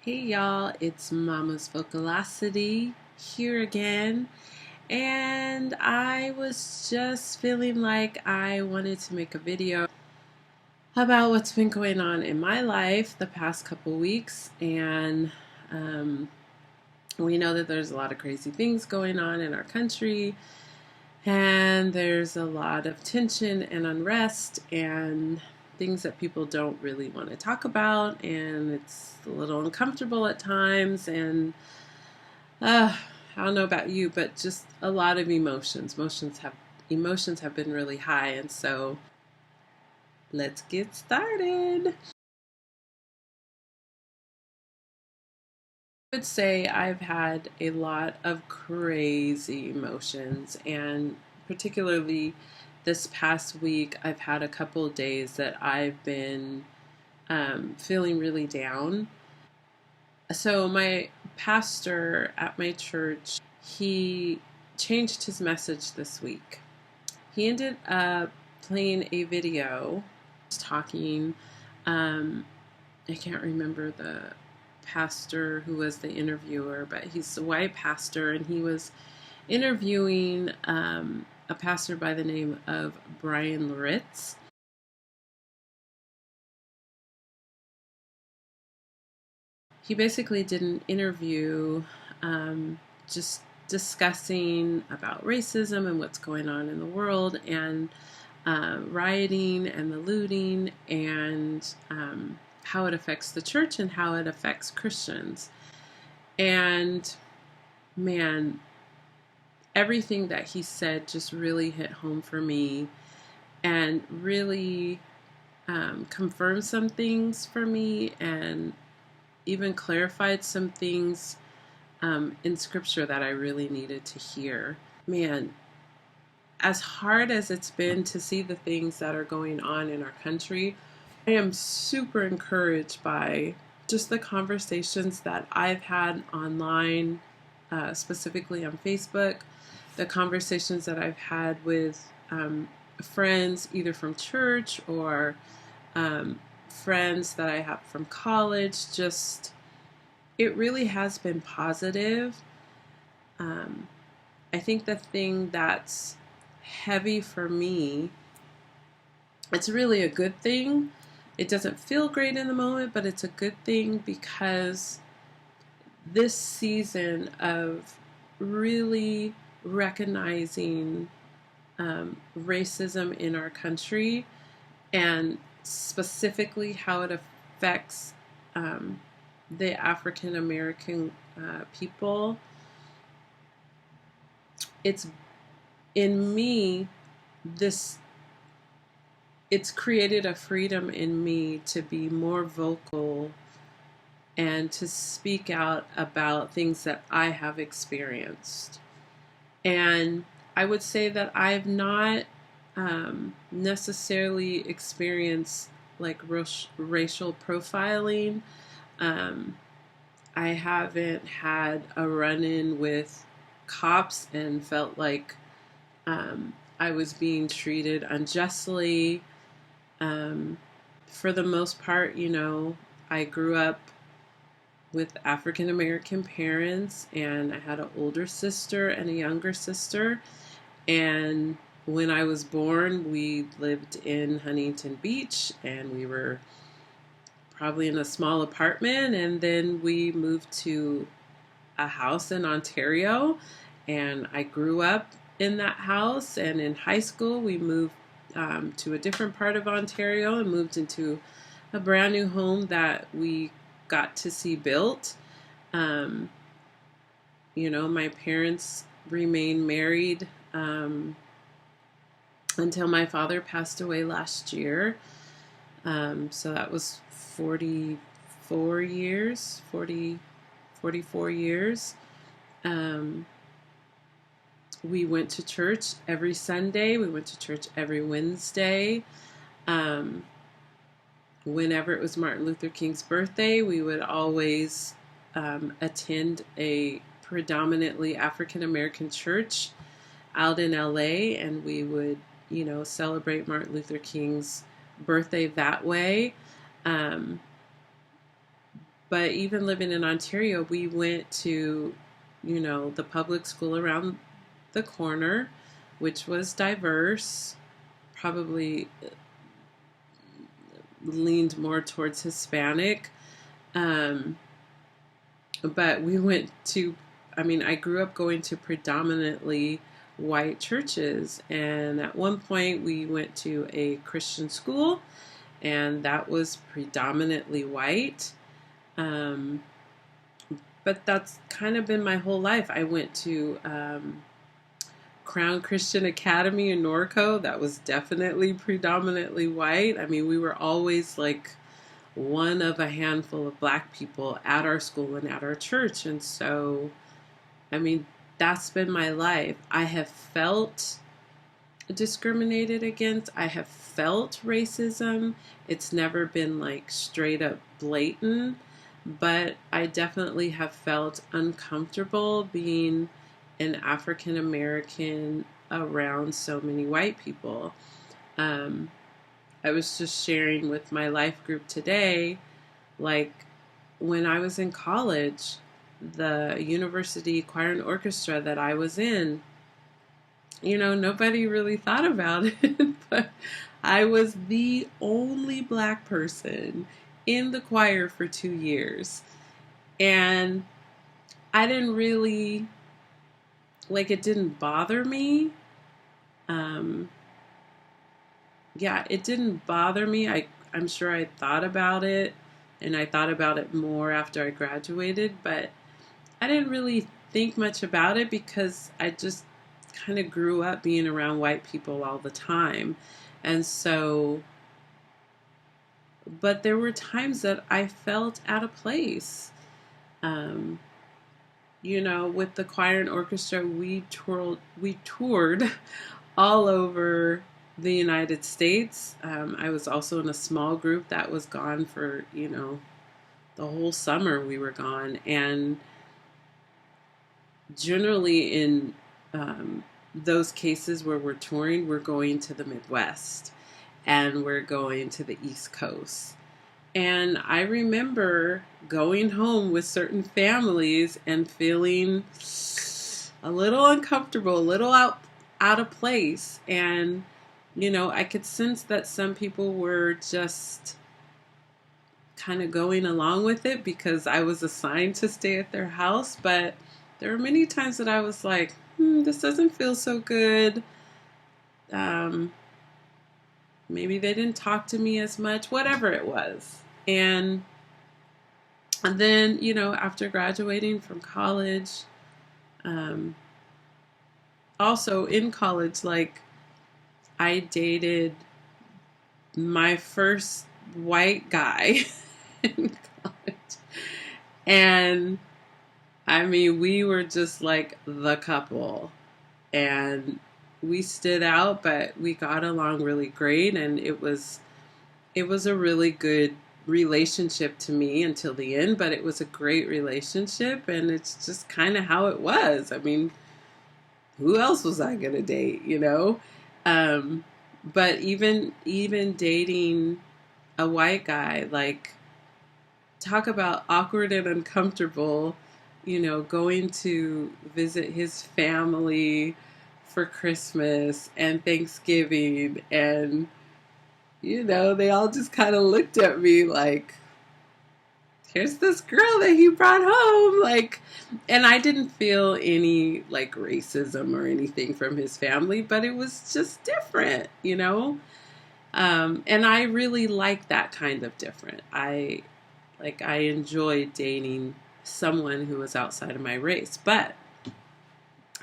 Hey y'all, it's Mama's Vocalocity here again, and I was just feeling like I wanted to make a video about what's been going on in my life the past couple weeks. And um, we know that there's a lot of crazy things going on in our country, and there's a lot of tension and unrest and things that people don't really want to talk about, and it's a little uncomfortable at times. And I don't know about you, but just a lot of emotions. Emotions have been really high, and so let's get started. I would say I've had a lot of crazy emotions, and particularly this past week, I've had a couple of days that I've been feeling really down. So, my pastor at my church, he changed his message this week. He ended up playing a video talking. Um, I can't remember the pastor who was the interviewer, but he's a white pastor, and he was interviewing a pastor by the name of Bryan Loritts. He basically did an interview just discussing about racism and what's going on in the world, and rioting and the looting, and how it affects the church and how it affects Christians. And man, everything that he said just really hit home for me, and really confirmed some things for me, and even clarified some things in scripture that I really needed to hear. Man, as hard as it's been to see the things that are going on in our country, I am super encouraged by just the conversations that I've had online, specifically on Facebook, the conversations that I've had with friends, either from church or friends that I have from college. Just, it really has been positive. Um, I think the thing that's heavy for me, it's really a good thing. It doesn't feel great in the moment, but it's a good thing because this season of really recognizing racism in our country, and specifically how it affects the African American people, it's in me, this it's created a freedom in me to be more vocal and to speak out about things that I have experienced. And I would say that I've not necessarily experienced like racial profiling. Um, I haven't had a run-in with cops and felt like I was being treated unjustly. For the most part, I grew up with African American parents, and I had an older sister and a younger sister. And when I was born, we lived in Huntington Beach, and we were probably in a small apartment. And then we moved to a house in Ontario, and I grew up in that house. And in high school, we moved to a different part of Ontario and moved into a brand new home that we got to see built. Um, my parents remained married until my father passed away last year. So that was 44 years, 44 years. We went to church every Sunday. We went to church every Wednesday. Whenever it was Martin Luther King's birthday, we would always attend a predominantly African American church out in LA, and we would, celebrate Martin Luther King's birthday that way. but even living in Ontario, we went to, the public school around the corner, which was diverse, probably leaned more towards Hispanic. But we went to, I grew up going to predominantly white churches. And at one point, we went to a Christian school, and that was predominantly white. But that's kind of been my whole life. I went to Crown Christian Academy in Norco. That was definitely predominantly white. We were always like one of a handful of Black people at our school and at our church. And so, that's been my life. I have felt discriminated against. I have felt racism. It's never been like straight up blatant, but I definitely have felt uncomfortable being an African American around so many white people. I was just sharing with my life group today, like when I was in college, the university choir and orchestra that I was in, nobody really thought about it, but I was the only Black person in the choir for 2 years. And I didn't really, it didn't bother me. It didn't bother me. I'm sure I thought about it, and I thought about it more after I graduated, but I didn't really think much about it because I just kind of grew up being around white people all the time. And so, but there were times that I felt out of place. With the choir and orchestra, we toured all over the United States. I was also in a small group that was gone for, the whole summer we were gone. And generally in those cases where we're touring, we're going to the Midwest and we're going to the East Coast. And I remember going home with certain families and feeling a little uncomfortable, a little out of place. And, I could sense that some people were just kind of going along with it because I was assigned to stay at their house. But there were many times that I was like, this doesn't feel so good. Maybe they didn't talk to me as much, whatever it was. And then, after graduating from college, also in college, I dated my first white guy in college. And we were just like the couple, and we stood out, but we got along really great. And it was a really good relationship to me until the end, but it was a great relationship, and it's just kind of how it was. Who else was I gonna date, but even dating a white guy, talk about awkward and uncomfortable, going to visit his family for Christmas and Thanksgiving, and they all just kind of looked at me like, here's this girl that he brought home. And I didn't feel any racism or anything from his family, but it was just different, and I really like that kind of different. I enjoyed dating someone who was outside of my race. But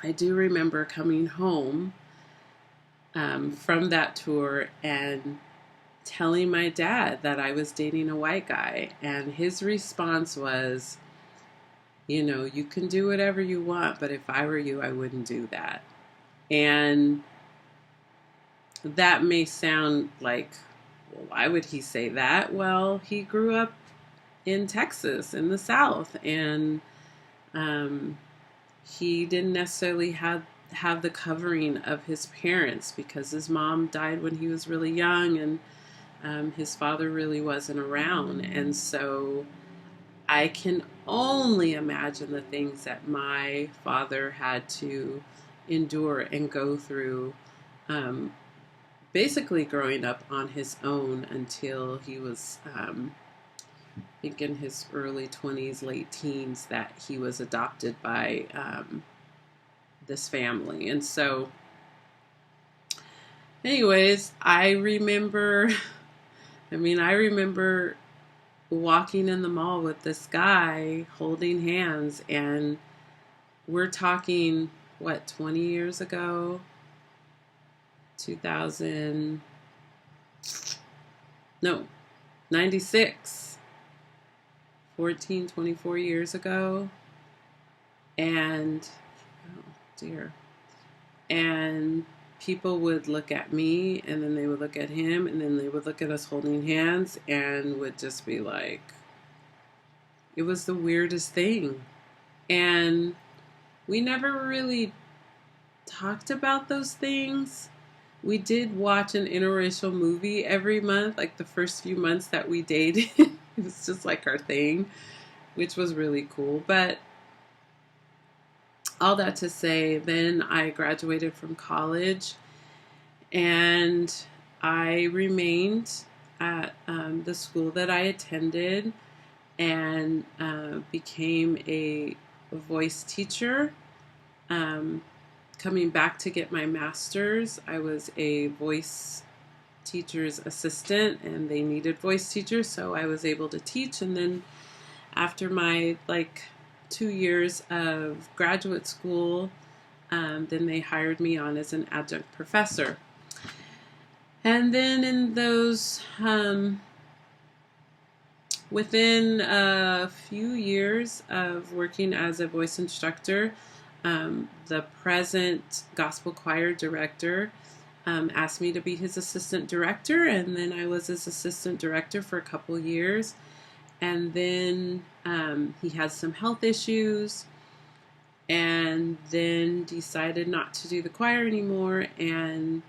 I do remember coming home from that tour and telling my dad that I was dating a white guy, and his response was, you can do whatever you want, but if I were you, I wouldn't do that. And that may sound like, well, why would he say that? Well, he grew up in Texas, in the South, and he didn't necessarily have the covering of his parents because his mom died when he was really young, and his father really wasn't around. And so I can only imagine the things that my father had to endure and go through, um, basically growing up on his own until he was, I think in his early 20s, late teens, that he was adopted by this family. And so, anyways, I remember walking in the mall with this guy holding hands, and we're talking, what, 20 years ago? 2000, no, 96, 14, 24 years ago. And, oh dear. And people would look at me, and then they would look at him, and then they would look at us holding hands, and would just be like, it was the weirdest thing. And we never really talked about those things. We did watch an interracial movie every month, like the first few months that we dated. It was just like our thing, which was really cool. But all that to say, then I graduated from college, and I remained at the school that I attended, and became a voice teacher. Coming back to get my master's, I was a voice teacher's assistant, and they needed voice teachers, so I was able to teach. And then after my 2 years of graduate school, then they hired me on as an adjunct professor. And then in those, within a few years of working as a voice instructor, the present gospel choir director asked me to be his assistant director, and then I was his assistant director for a couple years. And then he had some health issues, and then decided not to do the choir anymore, and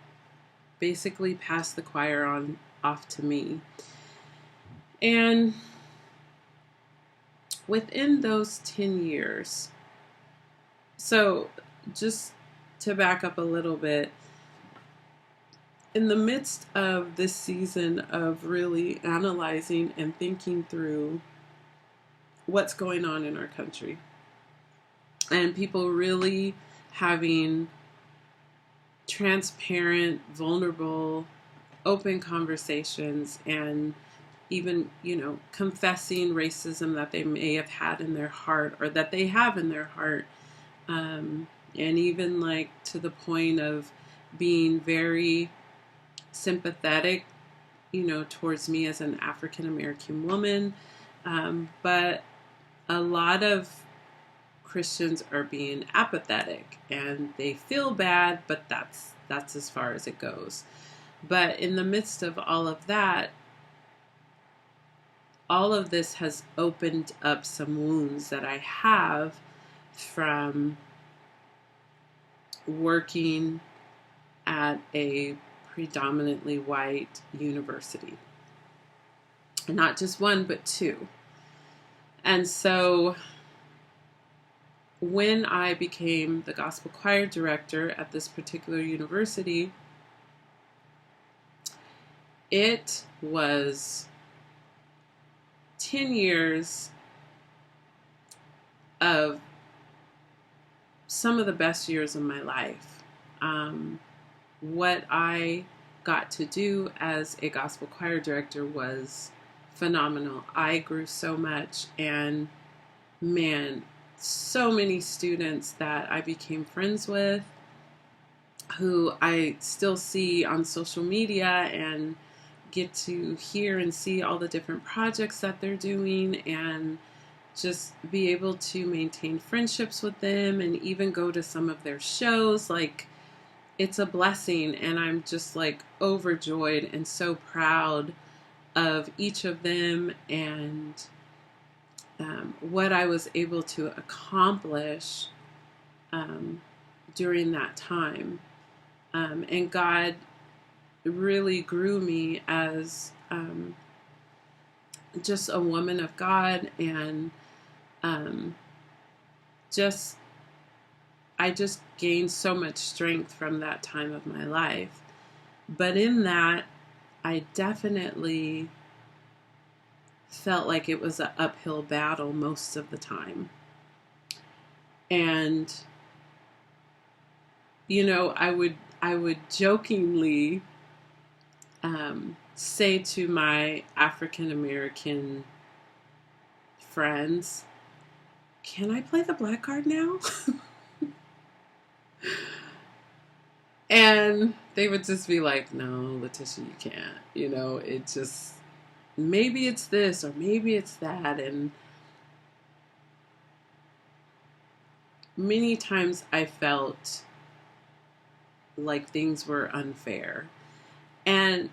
basically passed the choir on off to me. And within those 10 years, so just to back up a little bit, in the midst of this season of really analyzing and thinking through what's going on in our country, and people really having transparent, vulnerable, open conversations, and even, confessing racism that they may have had in their heart, or that they have in their heart, and even to the point of being very sympathetic, towards me as an African American woman. But a lot of Christians are being apathetic, and they feel bad, but that's as far as it goes. But in the midst of all of that, all of this has opened up some wounds that I have from working at a predominantly white university. And not just one, but two. And so when I became the gospel choir director at this particular university, it was 10 years of some of the best years of my life. What I got to do as a gospel choir director was phenomenal. I grew so much, and man, so many students that I became friends with, who I still see on social media and get to hear and see all the different projects that they're doing, and just be able to maintain friendships with them and even go to some of their shows. It's a blessing, and I'm just overjoyed and so proud of each of them, and what I was able to accomplish during that time. And God really grew me as just a woman of God, and um, just I just gained so much strength from that time of my life. But in that, I definitely felt like it was an uphill battle most of the time. And I would jokingly say to my African American friends, "Can I play the black card now?" And they would just be like, "No, Letitia, you can't. It just, maybe it's this or maybe it's that." And many times I felt like things were unfair. And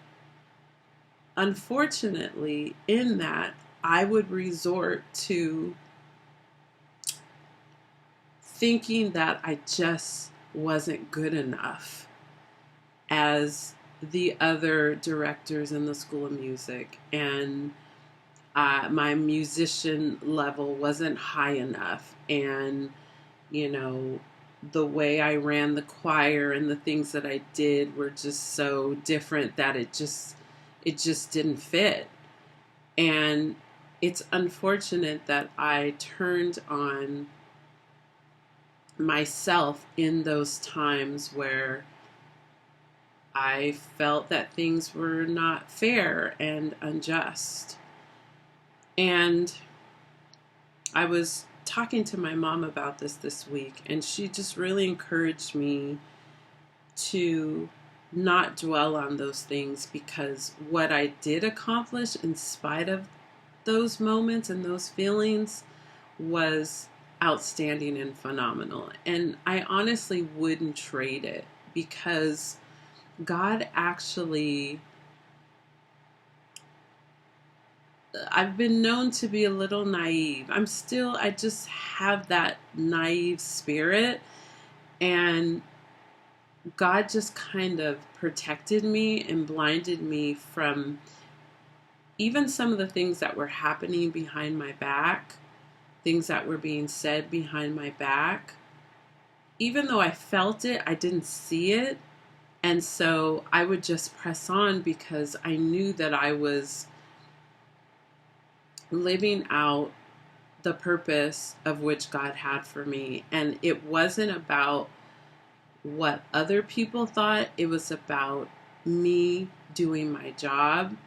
unfortunately, in that, I would resort to thinking that I just wasn't good enough as the other directors in the School of Music, and my musician level wasn't high enough, and the way I ran the choir and the things that I did were just so different that it just didn't fit. And it's unfortunate that I turned on myself in those times where I felt that things were not fair and unjust. And I was talking to my mom about this week, and she just really encouraged me to not dwell on those things, because what I did accomplish in spite of those moments and those feelings was outstanding and phenomenal. And I honestly wouldn't trade it, because God actually, I've been known to be a little naive. I just have that naive spirit. And God just kind of protected me and blinded me from even some of the things that were happening behind my back, things that were being said behind my back. Even though I felt it, I didn't see it. And so I would just press on, because I knew that I was living out the purpose of which God had for me. And it wasn't about what other people thought, it was about me doing my job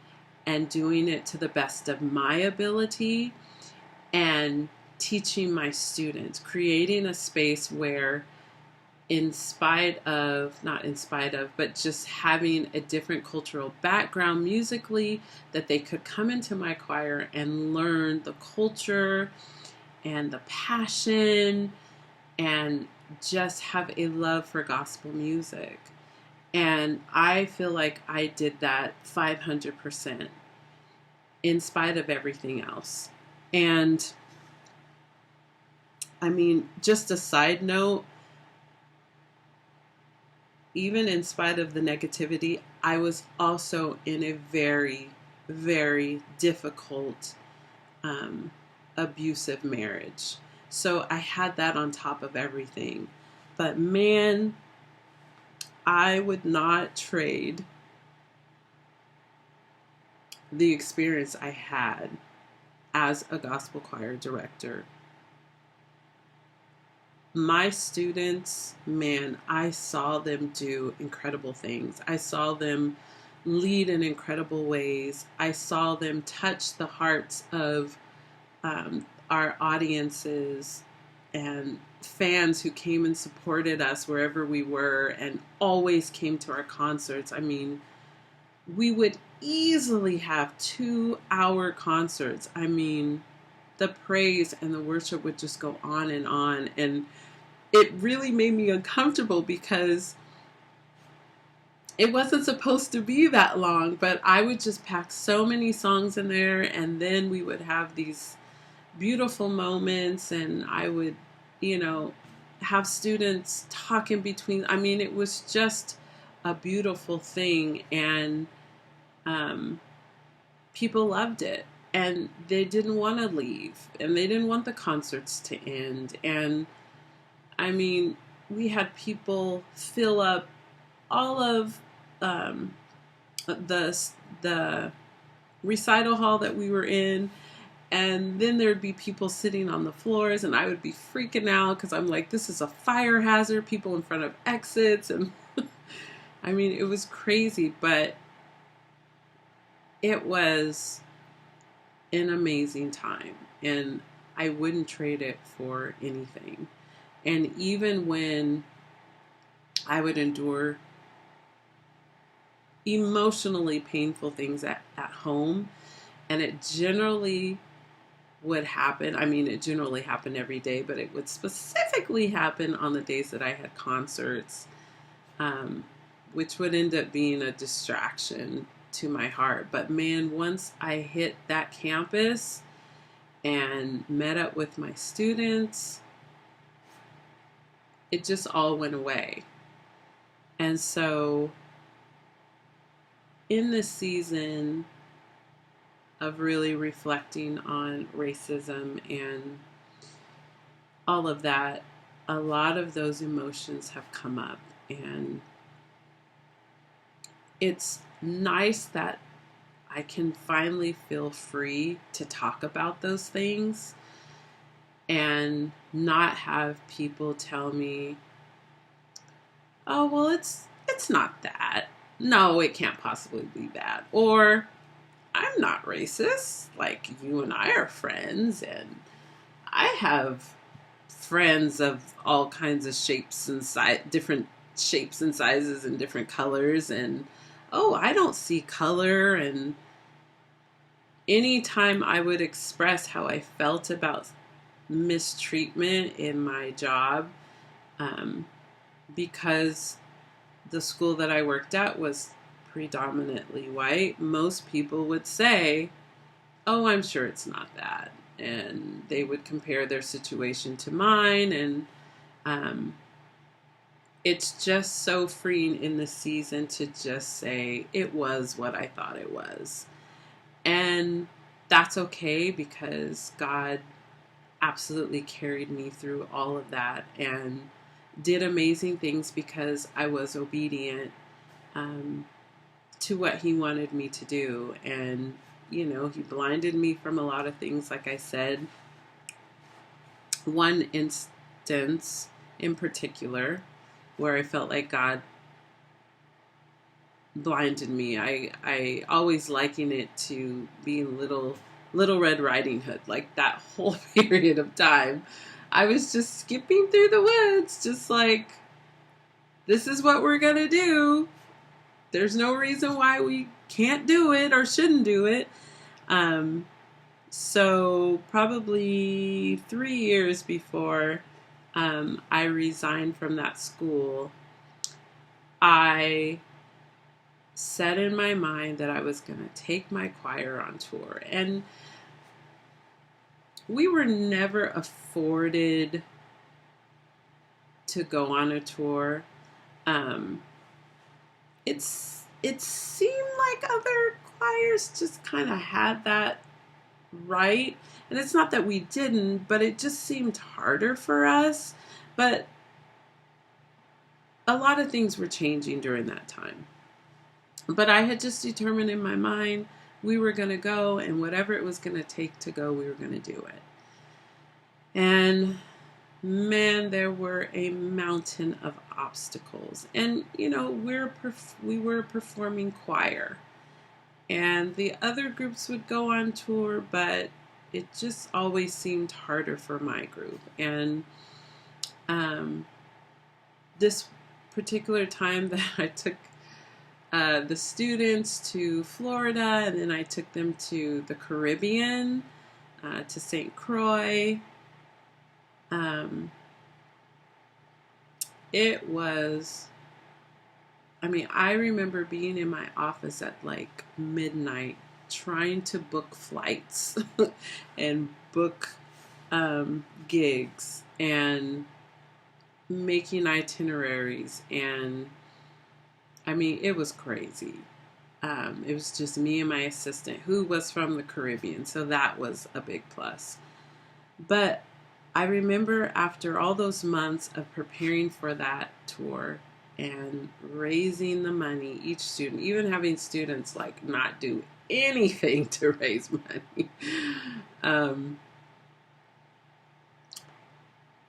and doing it to the best of my ability, and teaching my students, creating a space where, not in spite of, but just having a different cultural background musically, that they could come into my choir and learn the culture and the passion, and just have a love for gospel music. And I feel like I did that 500% in spite of everything else. And I mean, just a side note, even in spite of the negativity, I was also in a very, very difficult, abusive marriage. So I had that on top of everything. But man, I would not trade the experience I had as a gospel choir director. My students, man, I saw them do incredible things. I saw them lead in incredible ways. I saw them touch the hearts of our audiences and fans who came and supported us wherever we were, and always came to our concerts. I mean, we would easily have 2-hour concerts. I mean, the praise and the worship would just go on. And it really made me uncomfortable, because it wasn't supposed to be that long, but I would just pack so many songs in there, and then we would have these beautiful moments, and I would, have students talk in between. I mean, it was just a beautiful thing, and people loved it. and they didn't want to leave, and they didn't want the concerts to end. And I mean, we had people fill up all of um, the recital hall that we were in, and then there'd be people sitting on the floors, and I would be freaking out because I'm like, this is a fire hazard, people in front of exits. And I mean, it was crazy, but it was an amazing time, and I wouldn't trade it for anything. And even when I would endure emotionally painful things at home, and it generally would happen. I mean, it generally happened every day, but it would specifically happen on the days that I had concerts, um, which would end up being a distraction to my heart. But man, once I hit that campus and met up with my students, it just all went away. And so, in this season of really reflecting on racism and all of that, a lot of those emotions have come up. And it's nice that I can finally feel free to talk about those things and not have people tell me, oh, well, it's not that. No, it can't possibly be that. Or I'm not racist. Like, you and I are friends, and I have friends of all kinds of shapes and different shapes and sizes and different colors. And oh, I don't see color. And anytime I would express how I felt about mistreatment in my job, because the school that I worked at was predominantly white, most people would say, oh, I'm sure it's not that. And they would compare their situation to mine. And it's just so freeing in the season to just say, it was what I thought it was. And that's okay, because God absolutely carried me through all of that and did amazing things because I was obedient to what he wanted me to do. And, you know, he blinded me from a lot of things, like I said. One instance in particular where I felt like God blinded me, I always liken it to being little Red Riding Hood. Like, that whole period of time, I was just skipping through the woods, just like, this is what we're gonna do. There's no reason why we can't do it or shouldn't do it. So probably 3 years before I resigned from that school, I set in my mind that I was going to take my choir on tour. And we were never afforded to go on a tour. It seemed like other choirs just kind of had that right. And it's not that we didn't, but it just seemed harder for us. But a lot of things were changing during that time. But I had just determined in my mind we were going to go, and whatever it was going to take to go, we were going to do it. And man, there were a mountain of obstacles. And, you know, we were performing choir. And the other groups would go on tour, but it just always seemed harder for my group. And this particular time that I took the students to Florida, and then I took them to the Caribbean, to St. Croix. It was, I mean, I remember being in my office at like midnight trying to book flights and book gigs and making itineraries. And I mean, it was crazy. It was just me and my assistant, who was from the Caribbean, so that was a big plus. But I remember after all those months of preparing for that tour and raising the money, each student, even having students like not do anything to raise money,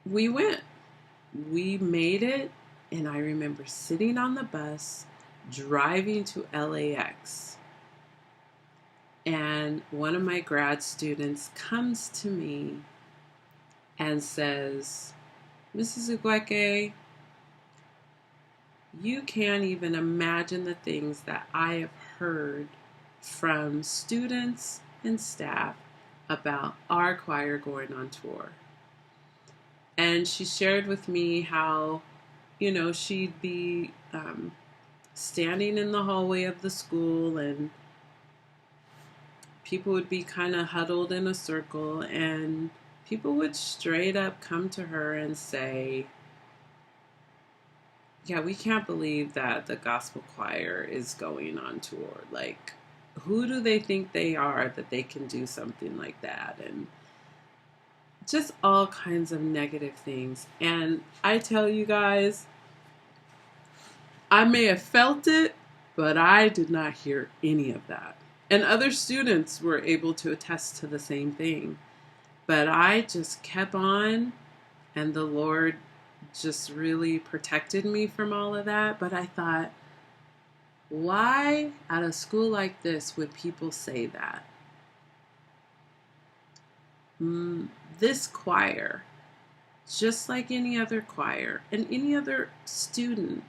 we went. We made it, and I remember sitting on the bus driving to LAX. And one of my grad students comes to me and says, "Mrs. Ugweke, you can't even imagine the things that I have heard from students and staff about our choir going on tour." And she shared with me how, she'd be standing in the hallway of the school, and people would be kind of huddled in a circle, and people would straight up come to her and say, "Yeah, we can't believe that the gospel choir is going on tour. Like, who do they think they are that they can do something like that?" And just all kinds of negative things. And I tell you guys, I may have felt it, but I did not hear any of that. And other students were able to attest to the same thing. But I just kept on, and the Lord just really protected me from all of that. But I thought, why at a school like this would people say that? This choir, just like any other choir and any other student,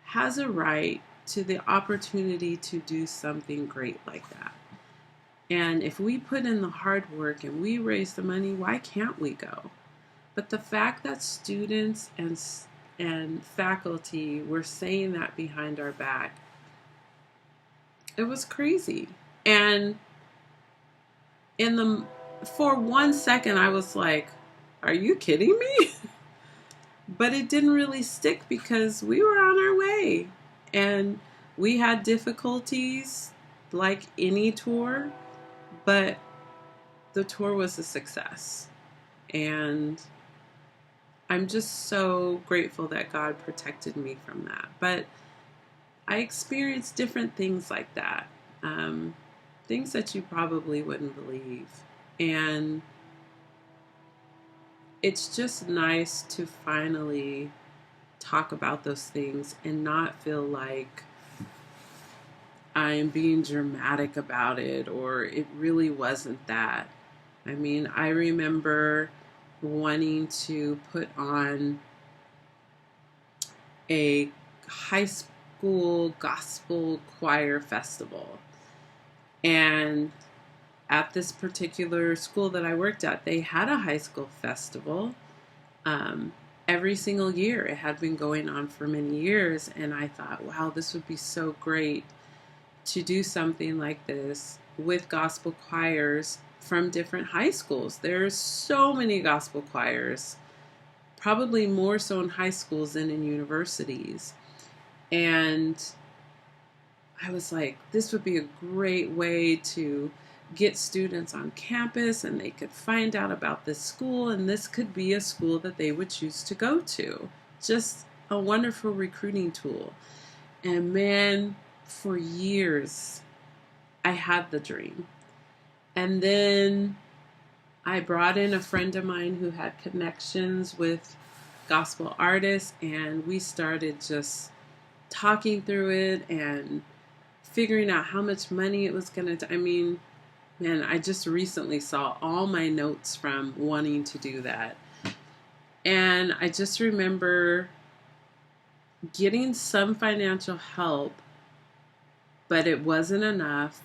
has a right to the opportunity to do something great like that. And if we put in the hard work and we raise the money, why can't we go? But the fact that students and faculty were saying that behind our back, it was crazy. And for 1 second, I was like, "Are you kidding me?" But it didn't really stick because we were on our way, and we had difficulties like any tour, but the tour was a success. And I'm just so grateful that God protected me from that. But I experienced different things like that, things that you probably wouldn't believe. And it's just nice to finally talk about those things and not feel like I'm being dramatic about it or it really wasn't that. I mean, I remember wanting to put on a high school gospel choir festival. And at this particular school that I worked at, they had a high school festival every single year. It had been going on for many years, and I thought, wow, this would be so great to do something like this with gospel choirs from different high schools. There's so many gospel choirs, probably more so in high schools than in universities. And I was like, this would be a great way to get students on campus, and they could find out about this school, and this could be a school that they would choose to go to. Just a wonderful recruiting tool. And man, for years, I had the dream. And then I brought in a friend of mine who had connections with gospel artists, and we started just talking through it and figuring out how much money it was going to. I mean, man, I just recently saw all my notes from wanting to do that. And I just remember getting some financial help, but it wasn't enough.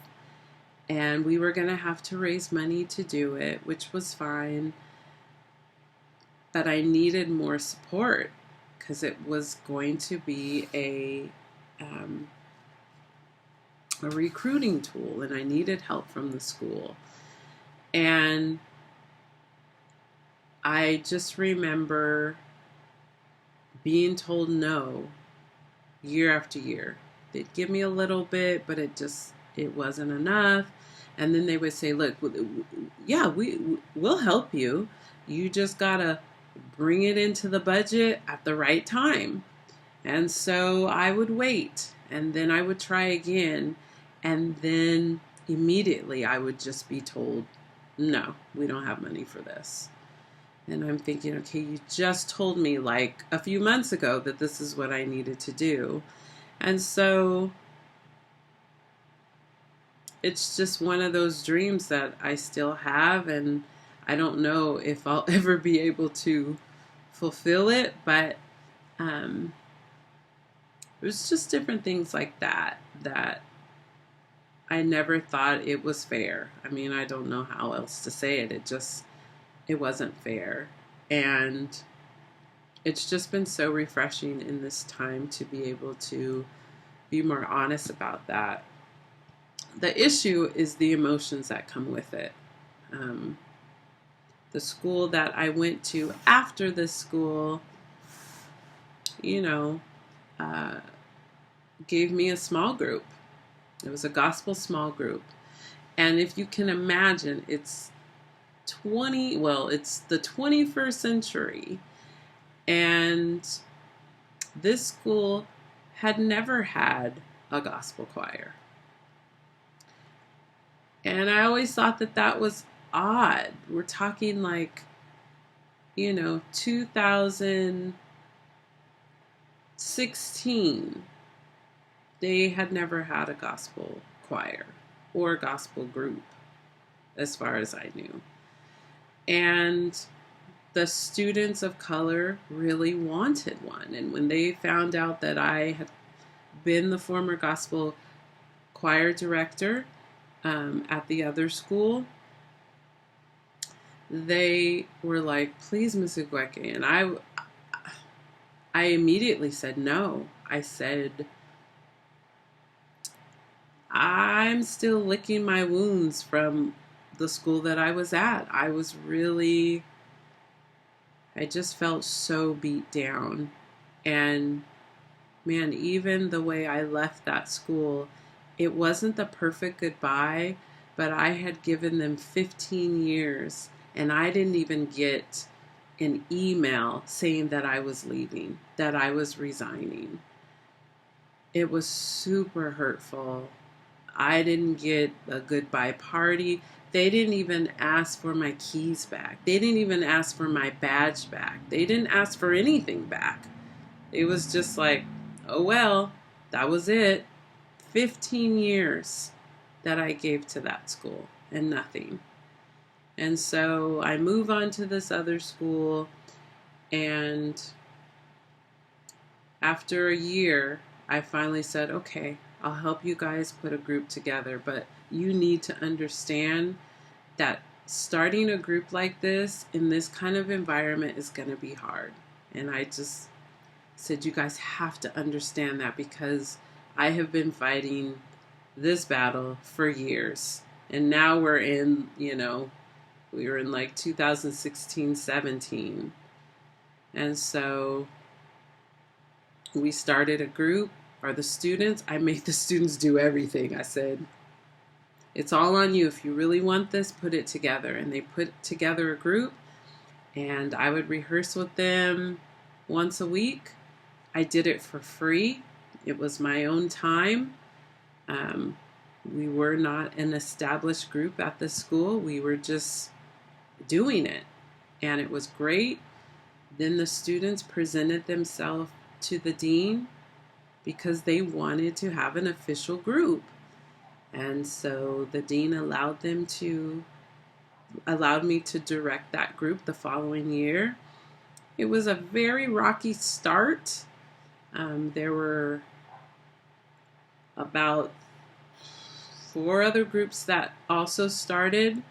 And we were going to have to raise money to do it, which was fine. But I needed more support because it was going to be a recruiting tool, and I needed help from the school. And I just remember being told no year after year. they'd give me a little bit, but it wasn't enough. And then they would say, look, yeah, we'll help you. You just gotta bring it into the budget at the right time. And so I would wait, and then I would try again, and then immediately I would just be told, no, we don't have money for this. And I'm thinking, okay, you just told me like a few months ago that this is what I needed to do. And so it's just one of those dreams that I still have, and I don't know if I'll ever be able to fulfill it, but it was just different things like that I never thought it was fair. I mean, I don't know how else to say it. It wasn't fair. And it's just been so refreshing in this time to be able to be more honest about that. The issue is the emotions that come with it. The school that I went to after this school, gave me a small group. It was a gospel small group. And if you can imagine, it's the 21st century. And this school had never had a gospel choir. And I always thought that was odd. We're talking like, 2016. They had never had a gospel choir or a gospel group, as far as I knew. And the students of color really wanted one. And when they found out that I had been the former gospel choir director at the other school, they were like, please, Ms. Igweke. And I immediately said no. I said, I'm still licking my wounds from the school that I was at. I just felt so beat down. And man, even the way I left that school, it wasn't the perfect goodbye, but I had given them 15 years and I didn't even get an email saying that I was leaving, that I was resigning. It was super hurtful. I didn't get a goodbye party. They didn't even ask for my keys back. They didn't even ask for my badge back. They didn't ask for anything back. It was just like, oh well, that was it. 15 years that I gave to that school and nothing. And so I move on to this other school, and after a year, I finally said, okay, I'll help you guys put a group together, but you need to understand that starting a group like this in this kind of environment is going to be hard. And I just said, you guys have to understand that, because I have been fighting this battle for years. And now we're in, we were in like 2016, 17. And so we started a group. The students, I made the students do everything. I said, it's all on you. If you really want this, put it together. And they put together a group, and I would rehearse with them once a week. I did it for free. It was my own time. We were not an established group at the school. We were just doing it, and it was great. Then the students presented themselves to the dean because they wanted to have an official group. And so the dean allowed me to direct that group the following year. It was a very rocky start. There were about 4 other groups that also started.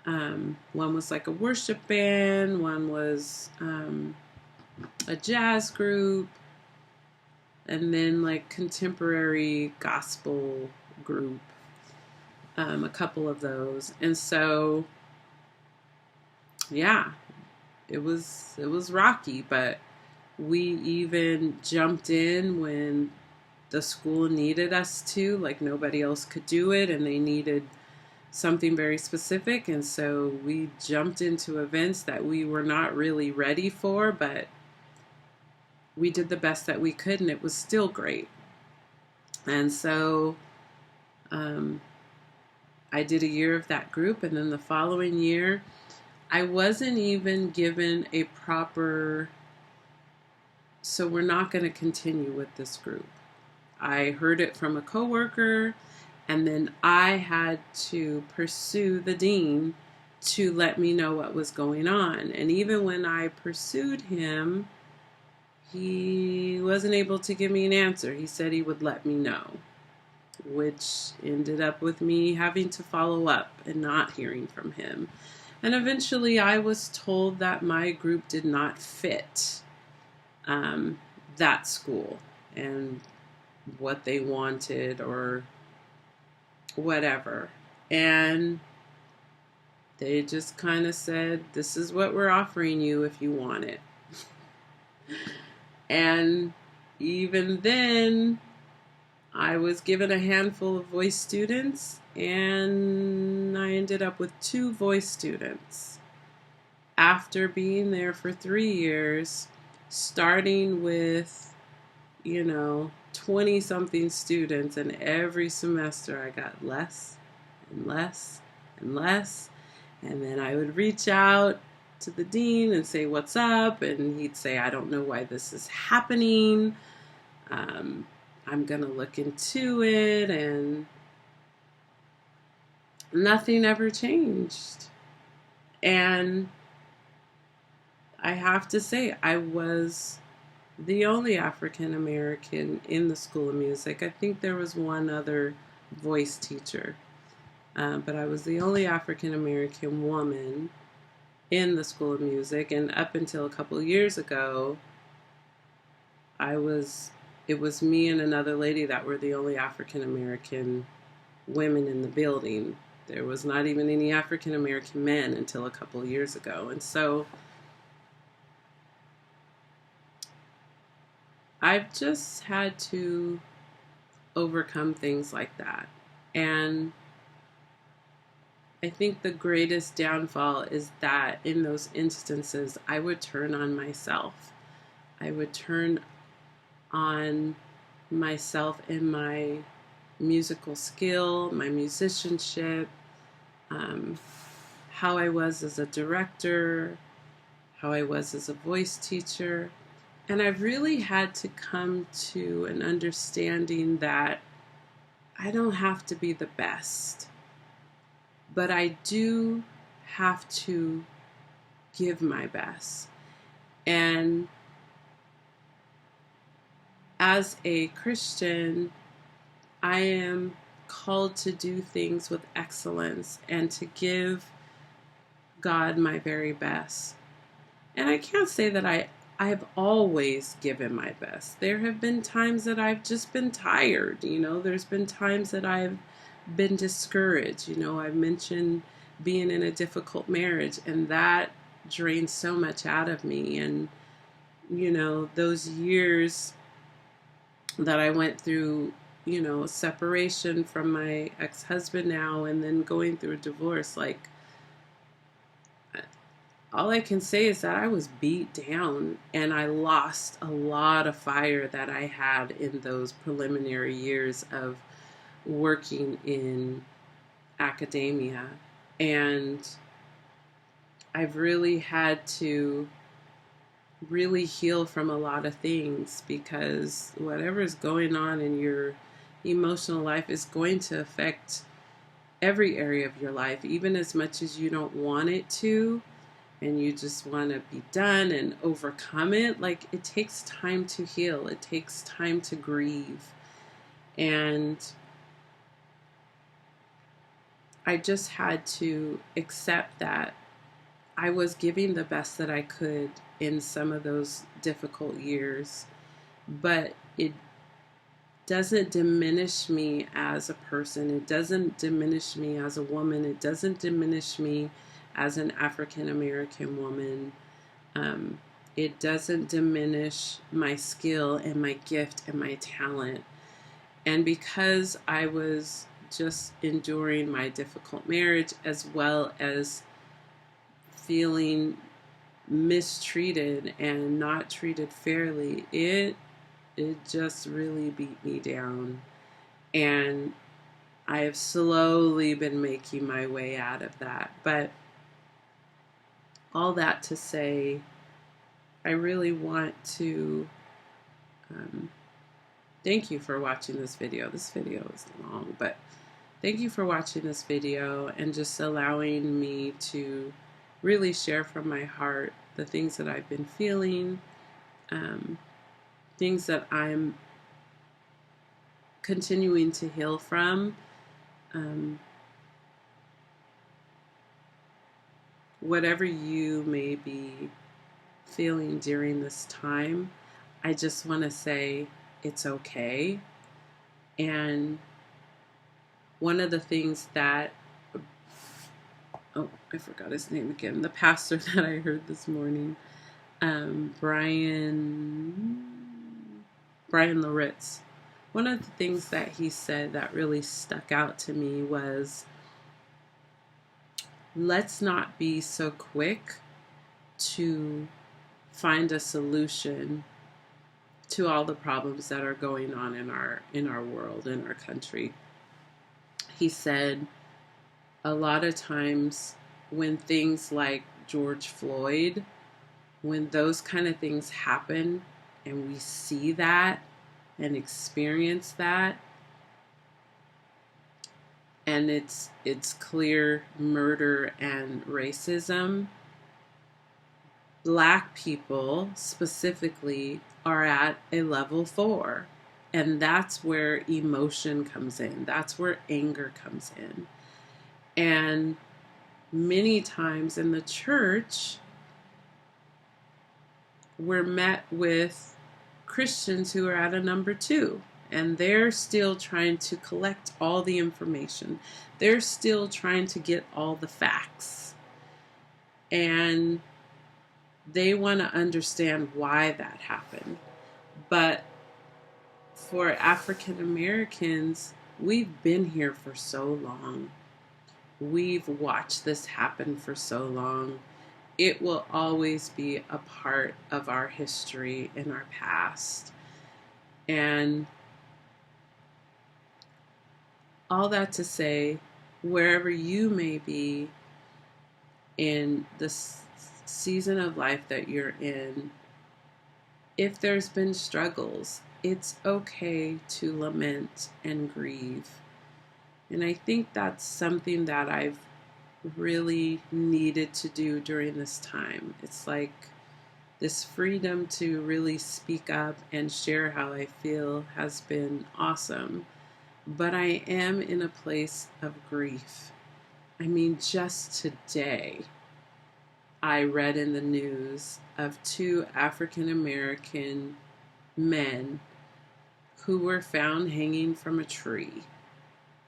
One was like a worship band, one was a jazz group, and then like contemporary gospel group, a couple of those. And so, yeah, it was rocky, but we even jumped in when the school needed us to, like nobody else could do it, and they needed something very specific. And so we jumped into events that we were not really ready for, but we did the best that we could, and it was still great. And so I did a year of that group, and then the following year, I wasn't even given a proper, so we're not going to continue with this group. I heard it from a coworker, and then I had to pursue the dean to let me know what was going on. And even when I pursued him, he wasn't able to give me an answer. He said he would let me know, which ended up with me having to follow up and not hearing from him. And eventually I was told that my group did not fit that school and what they wanted or whatever. And they just kind of said, this is what we're offering you if you want it. And even then, I was given a handful of voice students, and I ended up with 2 voice students after being there for 3 years, starting with, 20-something students, and every semester I got less and less and less. And then I would reach out to the dean and say, what's up? And he'd say, I don't know why this is happening. I'm going to look into it. And nothing ever changed. And I have to say, I was the only African American in the School of Music. I think there was one other voice teacher, but I was the only African American woman in the School of Music. And up until a couple of years ago, it was me and another lady that were the only African American women in the building. There was not even any African American men until a couple of years ago. And so I've just had to overcome things like that. And I think the greatest downfall is that in those instances, I would turn on myself. I would turn on myself and my musical skill, my musicianship, how I was as a director, how I was as a voice teacher. And I've really had to come to an understanding that I don't have to be the best, but I do have to give my best. And as a Christian, I am called to do things with excellence and to give God my very best. And I can't say that I've always given my best. There have been times that I've just been tired. There's been times that I've been discouraged. I've mentioned being in a difficult marriage, and that drained so much out of me. And, those years that I went through, separation from my ex-husband now, and then going through a divorce, like, all I can say is that I was beat down, and I lost a lot of fire that I had in those preliminary years of working in academia. And I've really had to really heal from a lot of things, because whatever is going on in your emotional life is going to affect every area of your life, even as much as you don't want it to. And you just want to be done and overcome it. Like, it takes time to heal. It takes time to grieve. And I just had to accept that I was giving the best that I could in some of those difficult years. But it doesn't diminish me as a person. It doesn't diminish me as a woman. It doesn't diminish me as an African American woman. It doesn't diminish my skill and my gift and my talent. And because I was just enduring my difficult marriage as well as feeling mistreated and not treated fairly, it just really beat me down. And I have slowly been making my way out of that. But all that to say, I really want to thank you for watching this video. This video is long, but thank you for watching this video and just allowing me to really share from my heart the things that I've been feeling, things that I'm continuing to heal from. Whatever you may be feeling during this time, I just want to say it's okay. And one of the things that, oh, I forgot his name again, the pastor that I heard this morning, Brian Loritz, one of the things that he said that really stuck out to me was, let's not be so quick to find a solution to all the problems that are going on in our world, in our country. He said a lot of times when things like George Floyd, when those kind of things happen and we see that and experience that, and it's clear murder and racism, Black people specifically are at a level 4. And that's where emotion comes in. That's where anger comes in. And many times in the church, we're met with Christians who are at a number 2. And they're still trying to collect all the information. They're still trying to get all the facts. And they want to understand why that happened. But for African Americans, we've been here for so long. We've watched this happen for so long. It will always be a part of our history and our past. And all that to say, wherever you may be in this season of life that you're in, if there's been struggles, it's okay to lament and grieve. And I think that's something that I've really needed to do during this time. It's like this freedom to really speak up and share how I feel has been awesome. But I am in a place of grief. I mean, just today, I read in the news of 2 African American men who were found hanging from a tree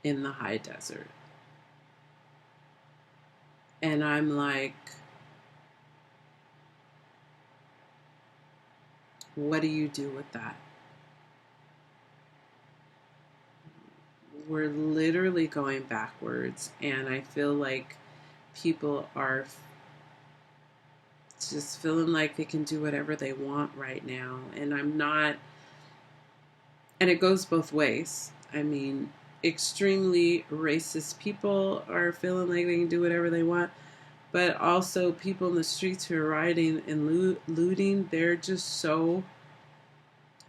in the high desert. And I'm like, what do you do with that? We're literally going backwards, and I feel like people are just feeling like they can do whatever they want right now. And I'm not, and it goes both ways. I mean, extremely racist people are feeling like they can do whatever they want, but also people in the streets who are rioting and looting, they're just so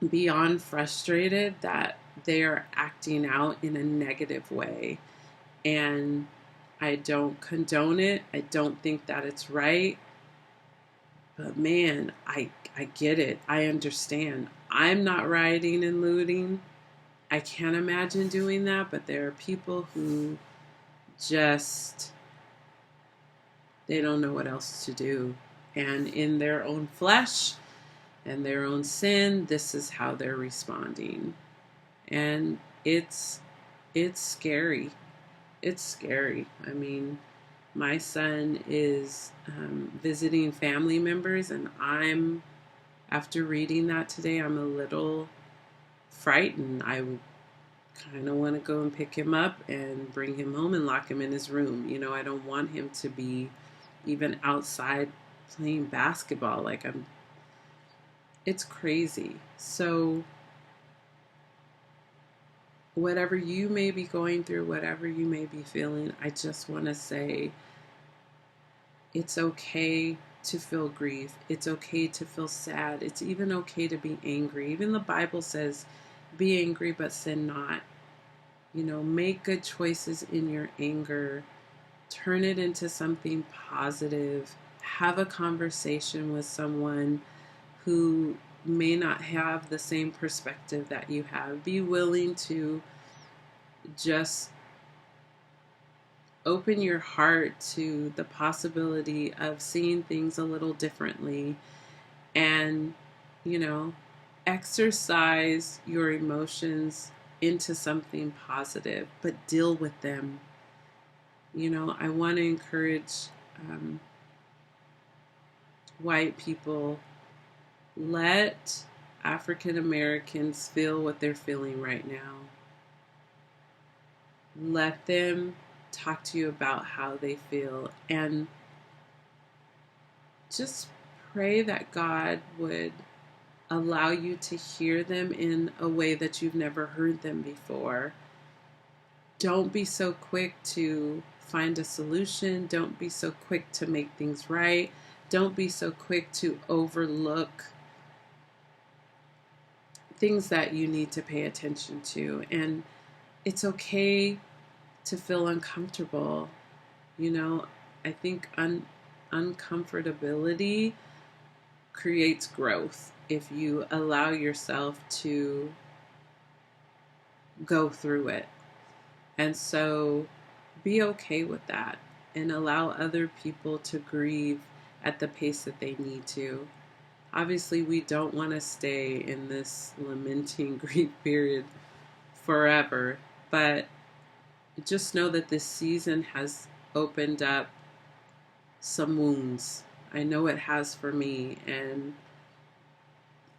beyond frustrated that they are acting out in a negative way. And I don't condone it. I don't think that it's right. But man, I get it. I understand. I'm not rioting and looting. I can't imagine doing that, but there are people who just, they don't know what else to do. And in their own flesh and their own sin, this is how they're responding. And it's scary. It's scary. I mean, my son is visiting family members, and after reading that today, I'm a little frightened. kind of want to go and pick him up and bring him home and lock him in his room. You know, I don't want him to be even outside playing basketball. Like, it's crazy. So whatever you may be going through, whatever you may be feeling, I just want to say it's okay to feel grief. It's okay to feel sad. It's even okay to be angry. Even the Bible says, be angry but sin not. You know, make good choices in your anger. Turn it into something positive. Have a conversation with someone who may not have the same perspective that you have. Be willing to just open your heart to the possibility of seeing things a little differently, and, you know, exercise your emotions into something positive, but deal with them. You know, I want to encourage white people, let African Americans feel what they're feeling right now. Let them talk to you about how they feel, and just pray that God would allow you to hear them in a way that you've never heard them before. Don't be so quick to find a solution. Don't be so quick to make things right. Don't be so quick to overlook things that you need to pay attention to. And it's okay to feel uncomfortable. You know, I think uncomfortability creates growth if you allow yourself to go through it. And so be okay with that and allow other people to grieve at the pace that they need to. Obviously, we don't want to stay in this lamenting grief period forever, but just know that this season has opened up some wounds. I know it has for me, and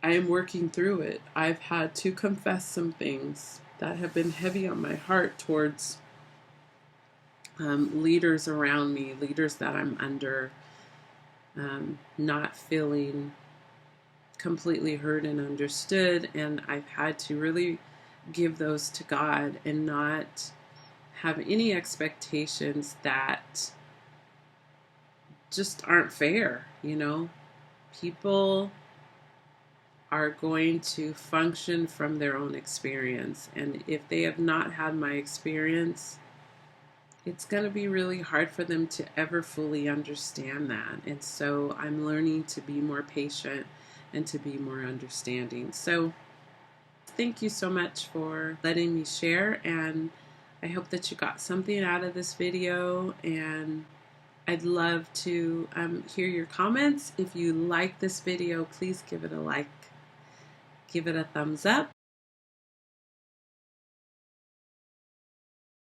I am working through it. I've had to confess some things that have been heavy on my heart towards leaders around me, leaders that I'm under, not feeling completely heard and understood. And I've had to really give those to God and not have any expectations that just aren't fair. You know, people are going to function from their own experience. And if they have not had my experience, it's going to be really hard for them to ever fully understand that. And so I'm learning to be more patient and to be more understanding. So thank you so much for letting me share. And I hope that you got something out of this video. And I'd love to hear your comments. If you like this video, please give it a like. Give it a thumbs up,